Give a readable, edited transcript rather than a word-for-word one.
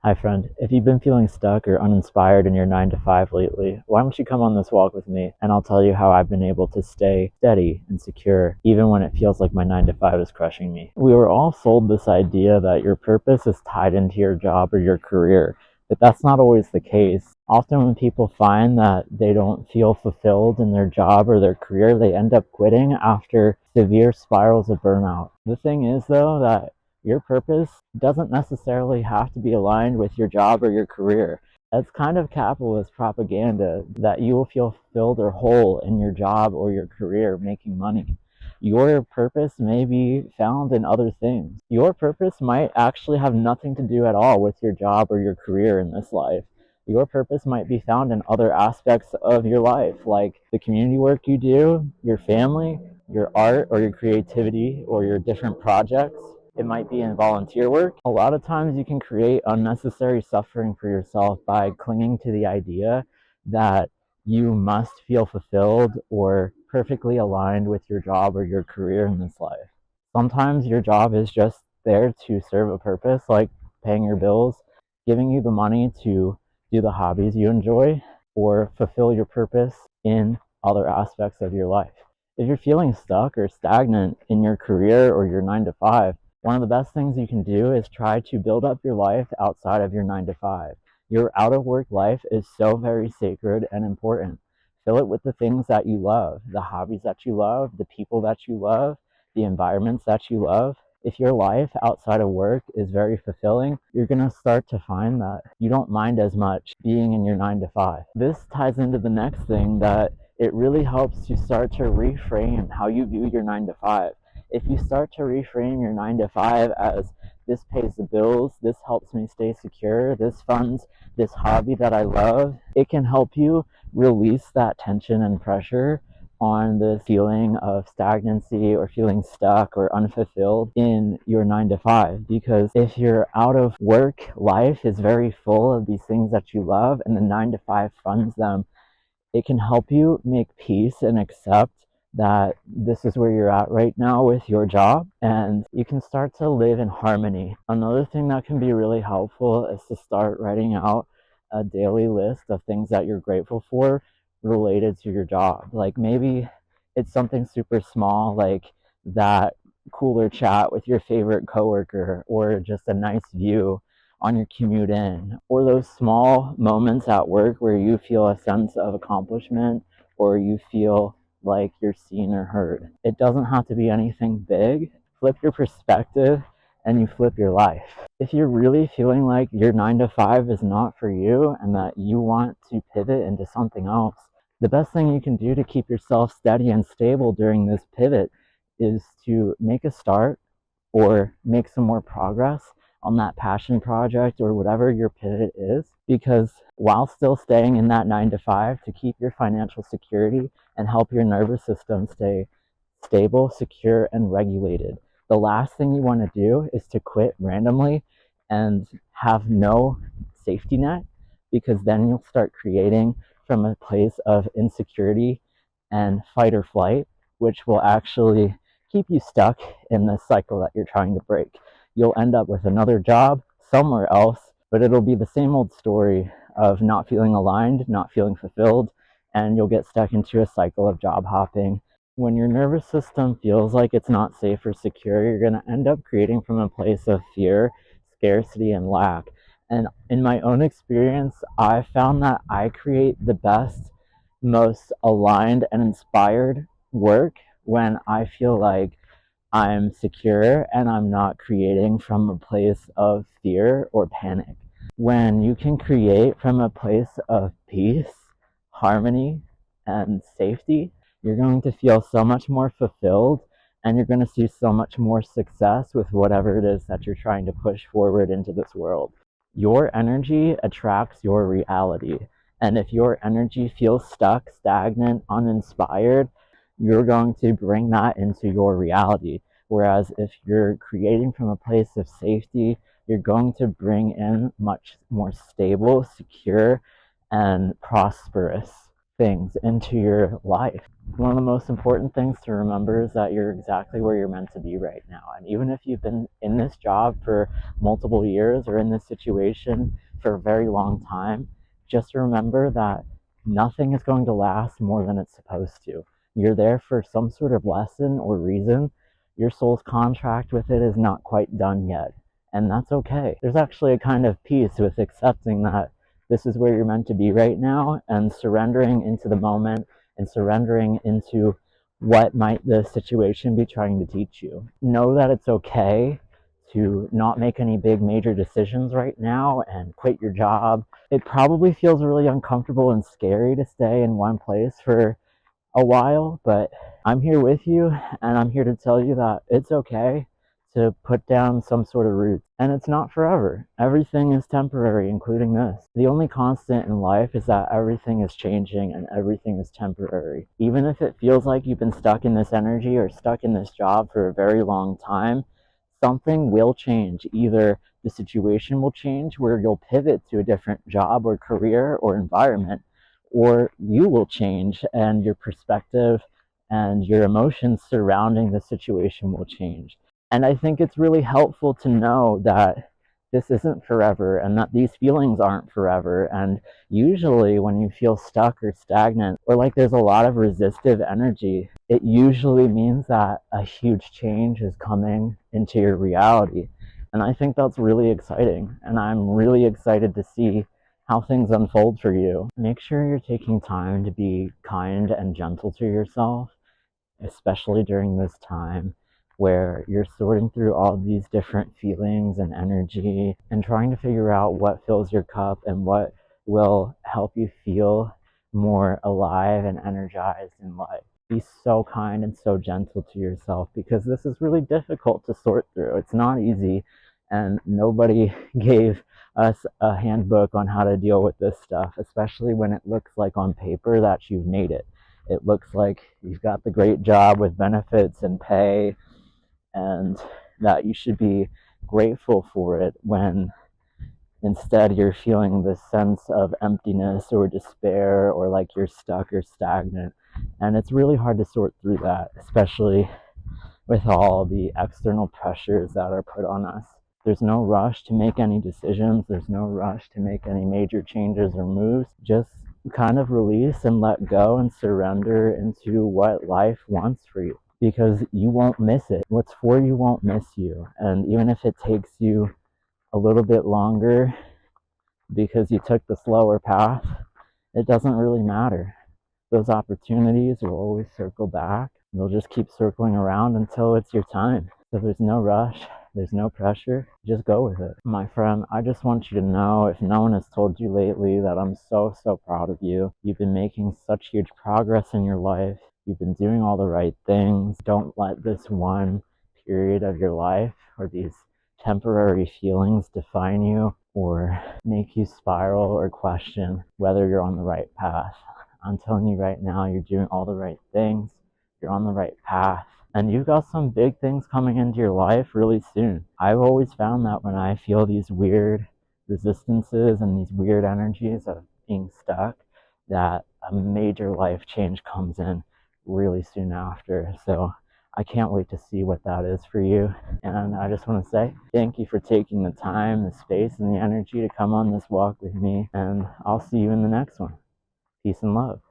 Hi, friend. If you've been feeling stuck or uninspired in your 9 to 5 lately, why don't you come on this walk with me and I'll tell you how I've been able to stay steady and secure even when it feels like my 9 to 5 is crushing me. We were all sold this idea that your purpose is tied into your job or your career, but that's not always the case. Often, when people find that they don't feel fulfilled in their job or their career, they end up quitting after severe spirals of burnout. The thing is, though, that your purpose doesn't necessarily have to be aligned with your job or your career. That's kind of capitalist propaganda that you will feel fulfilled or whole in your job or your career making money. Your purpose may be found in other things. Your purpose might actually have nothing to do at all with your job or your career in this life. Your purpose might be found in other aspects of your life, like the community work you do, your family, your art or your creativity or your different projects. It might be in volunteer work. A lot of times you can create unnecessary suffering for yourself by clinging to the idea that you must feel fulfilled or perfectly aligned with your job or your career in this life. Sometimes your job is just there to serve a purpose, like paying your bills, giving you the money to do the hobbies you enjoy, or fulfill your purpose in other aspects of your life. If you're feeling stuck or stagnant in your career or your 9 to 5, one of the best things you can do is try to build up your life outside of your 9 to 5. Your out of work life is so very sacred and important. Fill it with the things that you love, the hobbies that you love, the people that you love, the environments that you love. If your life outside of work is very fulfilling, you're going to start to find that you don't mind as much being in your 9 to 5. This ties into the next thing, that it really helps to start to reframe how you view your 9 to 5. If you start to reframe your 9 to 5 as this pays the bills, this helps me stay secure, this funds this hobby that I love, it can help you release that tension and pressure on the feeling of stagnancy or feeling stuck or unfulfilled in your 9 to 5. Because if your out of work life is very full of these things that you love and the 9 to 5 funds them, it can help you make peace and accept that this is where you're at right now with your job, and you can start to live in harmony. Another thing that can be really helpful is to start writing out a daily list of things that you're grateful for related to your job. Like maybe it's something super small, like that cooler chat with your favorite coworker, or just a nice view on your commute in, or those small moments at work where you feel a sense of accomplishment or you feel like you're seen or heard. It doesn't have to be anything big. Flip your perspective and you flip your life. If you're really feeling like your 9 to 5 is not for you and that you want to pivot into something else, the best thing you can do to keep yourself steady and stable during this pivot is to make a start or make some more progress on that passion project or whatever your pivot is. Because while still staying in that 9 to 5 to keep your financial security and help your nervous system stay stable, secure, and regulated, the last thing you want to do is to quit randomly and have no safety net, because then you'll start creating from a place of insecurity and fight or flight, which will actually keep you stuck in this cycle that you're trying to break. You'll end up with another job somewhere else, but it'll be the same old story of not feeling aligned, not feeling fulfilled, and you'll get stuck into a cycle of job hopping. When your nervous system feels like it's not safe or secure, you're going to end up creating from a place of fear, scarcity, and lack. And in my own experience, I found that I create the best, most aligned, and inspired work when I feel like I'm secure and I'm not creating from a place of fear or panic. When you can create from a place of peace, harmony, and safety, you're going to feel so much more fulfilled and you're going to see so much more success with whatever it is that you're trying to push forward into this world. Your energy attracts your reality. And if your energy feels stuck, stagnant, uninspired, you're going to bring that into your reality. Whereas if you're creating from a place of safety, you're going to bring in much more stable, secure, and prosperous things into your life. One of the most important things to remember is that you're exactly where you're meant to be right now. And even if you've been in this job for multiple years or in this situation for a very long time, just remember that nothing is going to last more than it's supposed to. You're there for some sort of lesson or reason. Your soul's contract with it is not quite done yet. And that's okay. There's actually a kind of peace with accepting that this is where you're meant to be right now, and surrendering into the moment and surrendering into what might the situation be trying to teach you. Know that it's okay to not make any big major decisions right now and quit your job. It probably feels really uncomfortable and scary to stay in one place for a while, but I'm here with you, and I'm here to tell you that it's okay to put down some sort of roots. And it's not forever. Everything is temporary, including this. The only constant in life is that everything is changing and everything is temporary. Even if it feels like you've been stuck in this energy or stuck in this job for a very long time, something will change. Either the situation will change where you'll pivot to a different job or career or environment, or you will change and your perspective and your emotions surrounding the situation will change. And I think it's really helpful to know that this isn't forever and that these feelings aren't forever. And usually, when you feel stuck or stagnant or like there's a lot of resistive energy, it usually means that a huge change is coming into your reality. And I think that's really exciting. And I'm really excited to see how things unfold for you. Make sure you're taking time to be kind and gentle to yourself, especially during this time where you're sorting through all these different feelings and energy and trying to figure out what fills your cup and what will help you feel more alive and energized in life. Be so kind and so gentle to yourself, because this is really difficult to sort through. It's not easy, and nobody gave us a handbook on how to deal with this stuff, especially when it looks like on paper that you've made it. It looks like you've got the great job with benefits and pay, and that you should be grateful for it, when instead you're feeling this sense of emptiness or despair or like you're stuck or stagnant. And it's really hard to sort through that, especially with all the external pressures that are put on us. There's no rush to make any decisions. There's no rush to make any major changes or moves. Just kind of release and let go and surrender into what life wants for you, because you won't miss it. What's for you won't miss you. And even if it takes you a little bit longer because you took the slower path, it doesn't really matter. Those opportunities will always circle back. They'll just keep circling around until it's your time. So there's no rush, there's no pressure. Just go with it. My friend, I just want you to know, if no one has told you lately, that I'm so, so proud of you. You've been making such huge progress in your life. You've been doing all the right things. Don't let this one period of your life or these temporary feelings define you or make you spiral or question whether you're on the right path. I'm telling you right now, you're doing all the right things. You're on the right path. And you've got some big things coming into your life really soon. I've always found that when I feel these weird resistances and these weird energies of being stuck, that a major life change comes in really soon after. So I can't wait to see what that is for you. And I just want to say thank you for taking the time, the space, and the energy to come on this walk with me. And I'll see you in the next one. Peace and love.